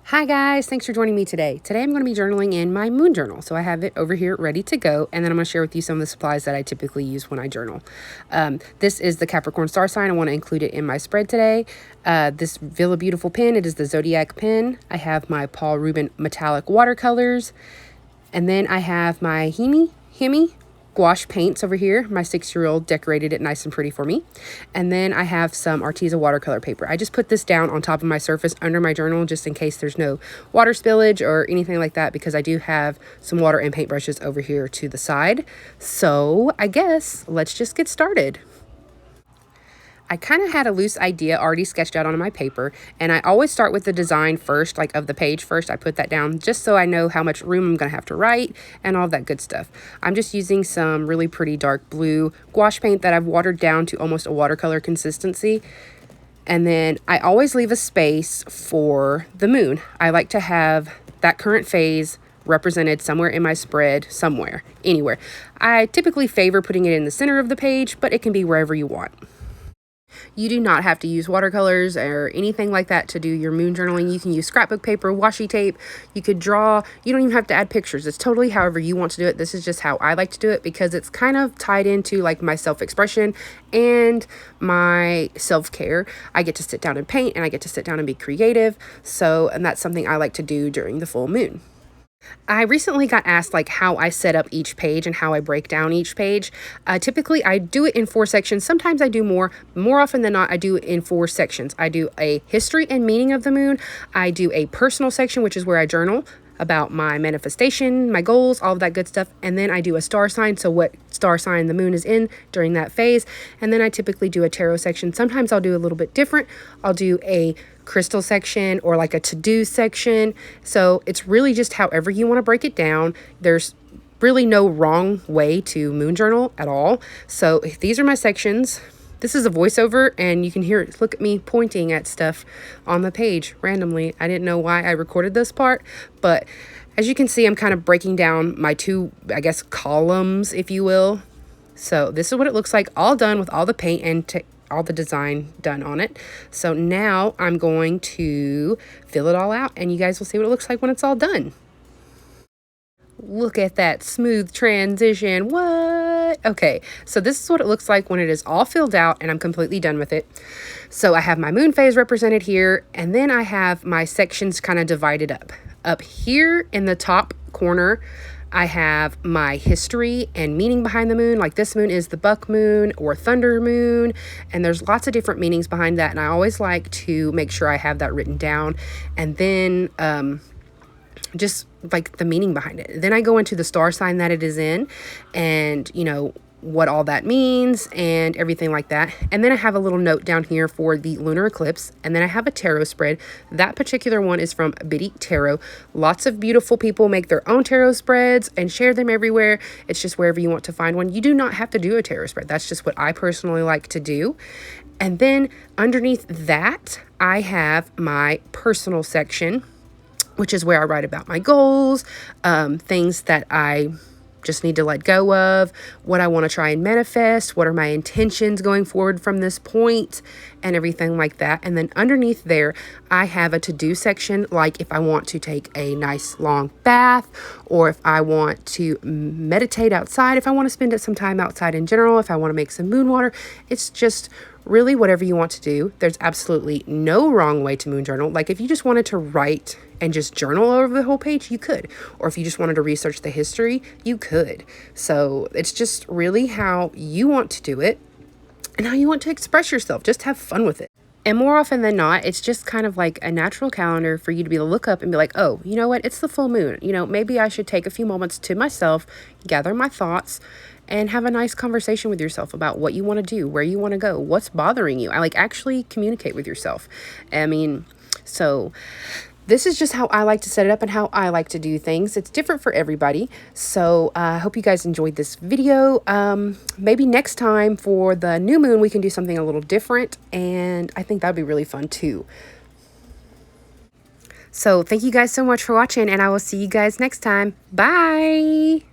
Hi guys, thanks for joining me today. Today I'm going to be journaling in my moon journal. So I have it over here ready to go, and then I'm going to share with you some of the supplies that I typically use when I journal. This is the Capricorn star sign. I want to include it in my spread today. This Villa Beautiful pen, it is the Zodiac pen. I have my Paul Rubin metallic watercolors, and then I have my Hemi gouache paints over here. My 6-year-old decorated it nice and pretty for me. And then I have some Arteza watercolor paper. I just put this down on top of my surface under my journal just in case there's no water spillage or anything like that, because I do have some water and paint brushes over here to the side. So I guess let's just get started. I kind of had a loose idea already sketched out on my paper, and I always start with the design first, like of the page first. I put that down just so I know how much room I'm going to have to write and all that good stuff. I'm just using some really pretty dark blue gouache paint that I've watered down to almost a watercolor consistency. And then I always leave a space for the moon. I like to have that current phase represented somewhere in my spread, anywhere. I typically favor putting it in the center of the page, but it can be wherever you want. You do not have to use watercolors or anything like that to do your moon journaling. You can use scrapbook paper, washi tape. You could draw. You don't even have to add pictures. It's totally however you want to do it. This is just how I like to do it because it's kind of tied into like my self-expression and my self-care. I get to sit down and paint, and I get to sit down and be creative. And that's something I like to do during the full moon. I recently got asked like how I set up each page and how I break down each page. Typically I do it in 4 sections. Sometimes I do more often than not I do it in 4 sections. I do a history and meaning of the moon. I do a personal section, which is where I journal about my manifestation, my goals, all of that good stuff. And then I do a star sign, so what star sign the moon is in during that phase. And then I typically do a tarot section. Sometimes I'll do a little bit different. I'll do a crystal section or like a to-do section. So it's really just however you want to break it down. There's really no wrong way to moon journal at all. So these are my sections. This is a voiceover, and you can hear it. Look at me pointing at stuff on the page randomly. I didn't know why I recorded this part, but as you can see, I'm kind of breaking down my 2, I guess, columns, if you will. So this is what it looks like, all done with all the paint and all the design done on it. So now I'm going to fill it all out, and you guys will see what it looks like when it's all done. Look at that smooth transition. What? Okay, so this is what it looks like when it is all filled out and I'm completely done with it. So I have my moon phase represented here, and then I have my sections kind of divided up. Up here in the top corner, I have my history and meaning behind the moon. Like this moon is the buck moon or thunder moon, and there's lots of different meanings behind that, and I always like to make sure I have that written down. And then just like the meaning behind it. Then I go into the star sign that it is in, and what all that means and everything like that. And then I have a little note down here for the lunar eclipse, and then I have a tarot spread. That particular one is from Biddy Tarot. Lots of beautiful people make their own tarot spreads and share them everywhere. It's just wherever you want to find one. You do not have to do a tarot spread. That's just what I personally like to do. And then underneath that, I have my personal section, which is where I write about my goals, things that I just need to let go of, what I want to try and manifest, what are my intentions going forward from this point, and everything like that. And then underneath there, I have a to-do section, like if I want to take a nice long bath, or if I want to meditate outside, if I want to spend some time outside in general, if I want to make some moon water. It's just really whatever you want to do. There's absolutely no wrong way to moon journal. Like if you just wanted to write and just journal over the whole page, you could. Or if you just wanted to research the history, you could. So it's just really how you want to do it and how you want to express yourself. Just have fun with it. And more often than not, it's just kind of like a natural calendar for you to be able to look up and be like, oh, you know what? It's the full moon. Maybe I should take a few moments to myself, gather my thoughts, and have a nice conversation with yourself about what you want to do, where you want to go, what's bothering you. I like actually communicate with yourself. So this is just how I like to set it up and how I like to do things. It's different for everybody. So I hope you guys enjoyed this video. Maybe next time for the new moon, we can do something a little different. And I think that'd be really fun too. So thank you guys so much for watching, and I will see you guys next time. Bye.